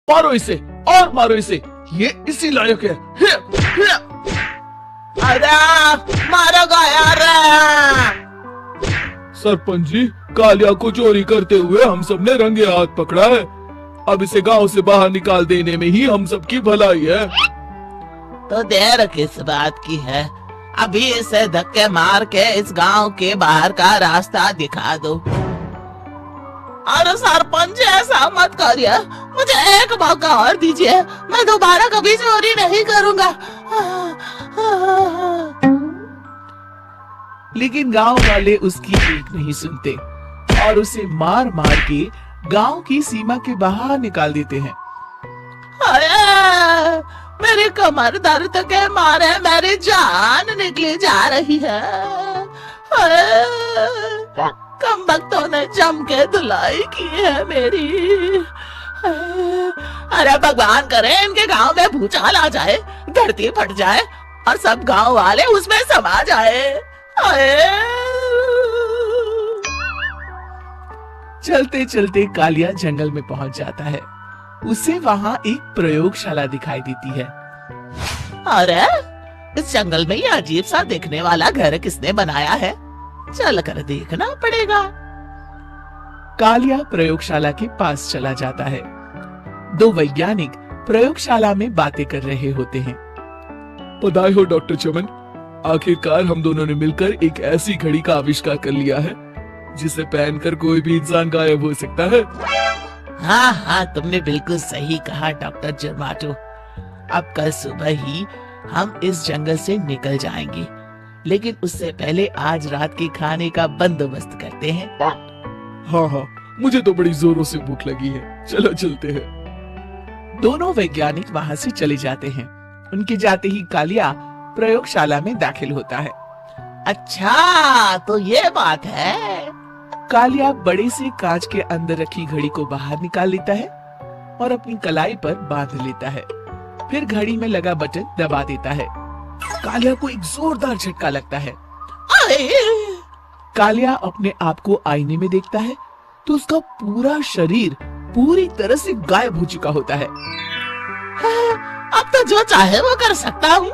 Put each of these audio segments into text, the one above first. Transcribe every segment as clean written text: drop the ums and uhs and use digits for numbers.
मारो इसे और मारो इसे, ये इसी लायक है। अरे मारोगा यार। सरपंच जी, कालिया को चोरी करते हुए हम सब ने रंगे हाथ पकड़ा है। अब इसे गांव से बाहर निकाल देने में ही हम सबकी भलाई है। तो देर किस बात की है, अभी इसे धक्के मार के इस गांव के बाहर का रास्ता दिखा दो। अरे सरपंच ऐसा मत करिए, मुझे एक मौका और दीजिए, मैं दोबारा कभी चोरी नहीं करूंगा। लेकिन गांव वाले उसकी एक नहीं सुनते और उसे मार मार के गांव की सीमा के बाहर निकाल देते हैं। अरे मेरी कमर दर्द के मारे मेरी जान निकली जा रही है। कम वक्तों ने जम के धुलाई की है मेरी। अरे भगवान करे इनके गांव में भूचाल आ जाए, धरती फट जाए और सब गांव वाले उसमें समा जाए। चलते चलते कालिया जंगल में पहुंच जाता है। उसे वहां एक प्रयोगशाला दिखाई देती है। अरे इस जंगल में ये अजीब सा दिखने वाला घर किसने बनाया है, चल कर देखना पड़ेगा। कालिया प्रयोगशाला के पास चला जाता है। दो वैज्ञानिक प्रयोगशाला में बातें कर रहे होते हैं। बधाई हो डॉक्टर चमन, आखिरकार हम दोनों ने मिलकर एक ऐसी घड़ी का आविष्कार कर लिया है जिसे पहनकर कोई भी इंसान गायब हो सकता है। हाँ हाँ, तुमने बिल्कुल सही कहा डॉक्टर जर्माटो। अब कल सुबह ही हम इस जंगल से निकल जाएंगे, लेकिन उससे पहले आज रात के खाने का बंदोबस्त करते हैं। हाँ हाँ, मुझे तो बड़ी जोरों से भूख लगी है, चलो चलते हैं। दोनों वैज्ञानिक वहां से चले जाते हैं। उनके जाते ही कालिया प्रयोगशाला में दाखिल होता है। अच्छा तो ये बात है। कालिया बड़े से कांच के अंदर रखी घड़ी को बाहर निकाल लेता है और अपनी कलाई पर बांध लेता है। फिर घड़ी में लगा बटन दबा देता है। कालिया को एक जोरदार झटका लगता है। कालिया अपने आप को आईने में देखता है तो उसका पूरा शरीर पूरी तरह से गायब हो चुका होता है। अब तो जो चाहे वो कर सकता हूँ।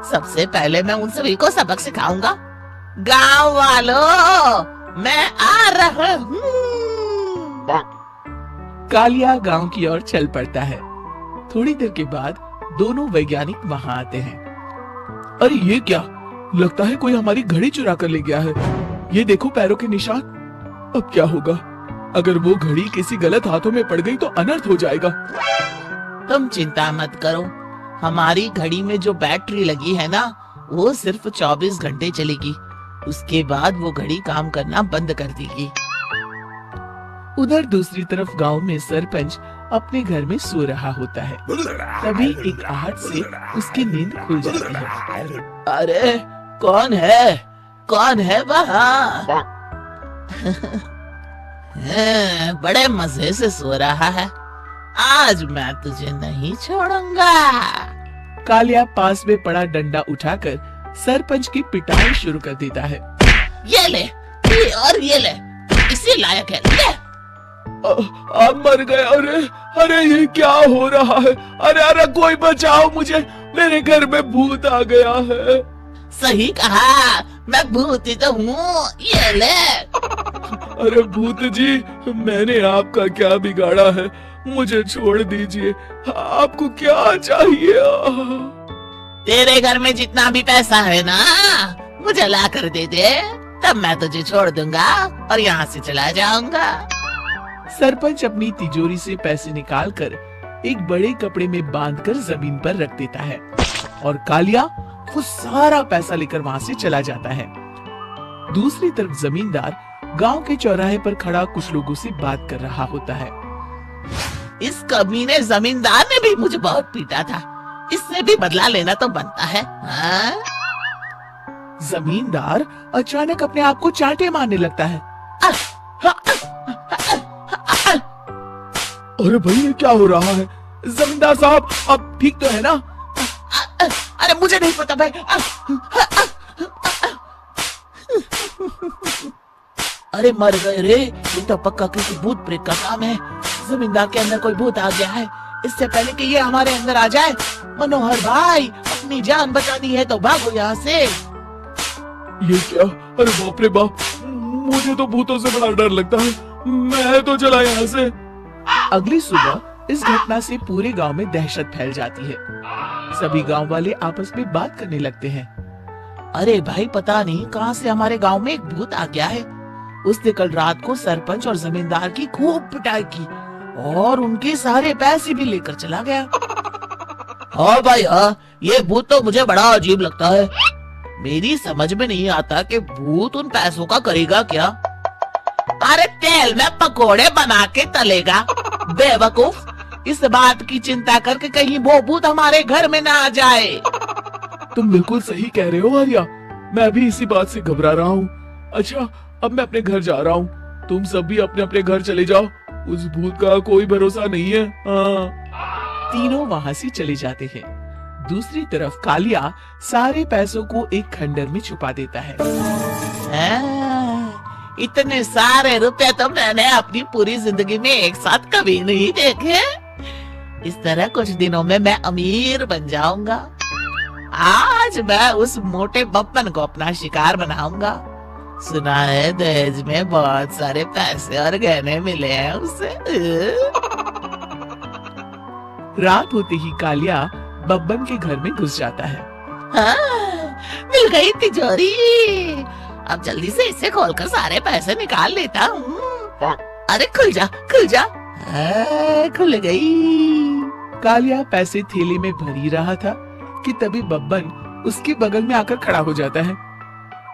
सबसे पहले मैं उन सभी को सबक सिखाऊंगा। गांव वालों, मैं आ रहा हूँ। कालिया गांव की ओर चल पड़ता है। थोड़ी देर के बाद दोनों वैज्ञानिक वहां आते हैं। अरे ये क्या, लगता है कोई हमारी घड़ी चुरा कर ले गया है। ये देखो पैरों के निशान। अब क्या होगा, अगर वो घड़ी किसी गलत हाथों में पड़ गई तो अनर्थ हो जाएगा। तुम चिंता मत करो, हमारी घड़ी में जो बैटरी लगी है ना, वो सिर्फ 24 घंटे चलेगी। उसके बाद वो घड़ी काम करना बंद कर देगी। उधर दूसरी तरफ गांव में सरपंच अपने घर में सो रहा होता है। तभी एक आहट से उसकी नींद खुल जाती है। अरे कौन है, कौन है वहाँ? बड़े मजे से सो रहा है, आज मैं तुझे नहीं छोड़ूंगा। कालिया पास में पड़ा डंडा उठाकर सरपंच की पिटाई शुरू कर देता है। ये ले, ये और ये ले, इसी लायक है, ले। आप मर गए। अरे अरे ये क्या हो रहा है? अरे अरे कोई बचाओ मुझे, मेरे घर में भूत आ गया है। सही कहा, मैं भूत ही तो हूँ, ये ले। अरे भूत जी, मैंने आपका क्या बिगाड़ा है, मुझे छोड़ दीजिए। आपको क्या चाहिए? तेरे घर में जितना भी पैसा है ना, मुझे ला कर दे दे, तब मैं तुझे छोड़ दूंगा और यहाँ से चला जाऊंगा। सरपंच अपनी तिजोरी से पैसे निकालकर एक बड़े कपड़े में बांधकर जमीन पर रख देता है और कालिया वो सारा पैसा लेकर वहां से चला जाता है। दूसरी तरफ जमींदार गांव के चौराहे पर खड़ा कुछ लोगों से बात कर रहा होता है। इस कमीने जमींदार ने भी मुझे बहुत पीटा था, इससे भी बदला लेना तो बनता है। हाँ? जमींदार अचानक अपने आप को चांटे मारने लगता है। अरे भाई ये क्या हो रहा है? जमींदार साहब आप ठीक तो है ना? अरे मुझे नहीं पता भाई। अरे मर गए रे, ये तो पक्का किसी भूत प्रेत का काम है। जमींदार के अंदर कोई भूत आ गया है, इससे पहले कि ये हमारे अंदर आ जाए। मनोहर भाई, अपनी जान बचानी है तो भागो यहाँ से। ये क्या? अरे बाप रे बाप, मुझे तो भूतों से बड़ा डर लगता है। मैं तो चला यहाँ से। अगली सुबह इस घटना से पूरे गांव में दहशत फैल जाती है। सभी गांव वाले आपस में बात करने लगते हैं। अरे भाई, पता नहीं कहां से हमारे गांव में एक भूत आ गया है। उसने कल रात को सरपंच और जमींदार की खूब पिटाई की और उनके सारे पैसे भी लेकर चला गया। हाँ भाई हाँ, ये भूत तो मुझे बड़ा अजीब लगता है। मेरी समझ में नहीं आता कि भूत उन पैसों का करेगा क्या। अरे तेल में पकोड़े बना के तलेगा बेवकूफ। इस बात की चिंता करके कहीं वो भूत हमारे घर में ना आ जाए। तुम बिल्कुल सही कह रहे हो आर्या, मैं भी इसी बात से घबरा रहा हूँ। अच्छा, अब मैं अपने घर जा रहा हूँ। तुम सब भी अपने अपने घर चले जाओ, उस भूत का कोई भरोसा नहीं है। हाँ। तीनों वहां से चले जाते हैं। दूसरी तरफ कालिया सारे पैसों को एक खंडर में छुपा देता है। इतने सारे रुपए तो मैंने अपनी पूरी जिंदगी में एक साथ कभी नहीं देखे। इस तरह कुछ दिनों में मैं अमीर बन जाऊंगा। आज मैं उस मोटे बब्बन को अपना शिकार बनाऊंगा। सुना है दहेज में बहुत सारे पैसे और गहने मिले हैं उसे। रात होते ही कालिया बब्बन के घर में घुस जाता है। हाँ, मिल गई तिजोरी। अब जल्दी से इसे खोलकर सारे पैसे निकाल लेता हूँ। अरे खुल जा, खुल जा। खुल गई। कालिया पैसे थैली में भर ही रहा था कि तभी बब्बन उसके बगल में आकर खड़ा हो जाता है।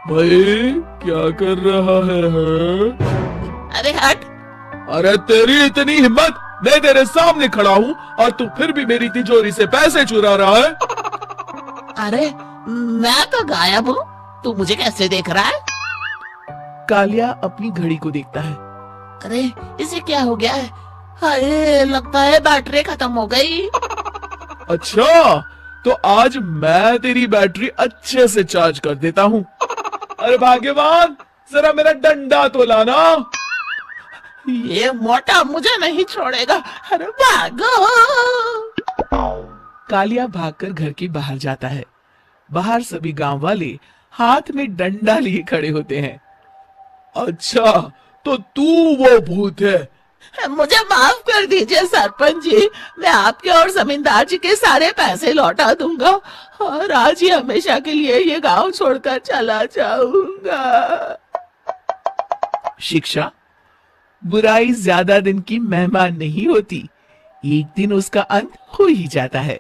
भाई क्या कर रहा है? अरे हट। अरे तेरी इतनी हिम्मत, मैं तेरे सामने खड़ा हूँ और तू फिर भी मेरी तिजोरी से पैसे चुरा रहा है। अरे मैं तो गायब हूँ, तू मुझे कैसे देख रहा है? कालिया अपनी घड़ी को देखता है। अरे इसे क्या हो गया है? हाय, लगता है बैटरी खत्म हो गई। अच्छा, तो आज मैं तेरी बैटरी अच्छे से चार्ज कर देता हूँ। अरे भाग्यवान, जरा मेरा डंडा तो लाना। ये मोटा मुझे नहीं छोड़ेगा। अरे भागो। कालिया भागकर घर के बाहर जाता है। बाहर सभी गांव वाले हाथ में डंडा लिए खड़े होते हैं। अच्छा, तो तू वो भूत है? मुझे माफ कर दीजिए सरपंच जी, मैं आपके और जमींदार जी के सारे पैसे लौटा दूंगा और आज ही हमेशा के लिए ये गांव छोड़कर चला जाऊंगा। शिक्षा, बुराई ज्यादा दिन की मेहमान नहीं होती, एक दिन उसका अंत हो ही जाता है।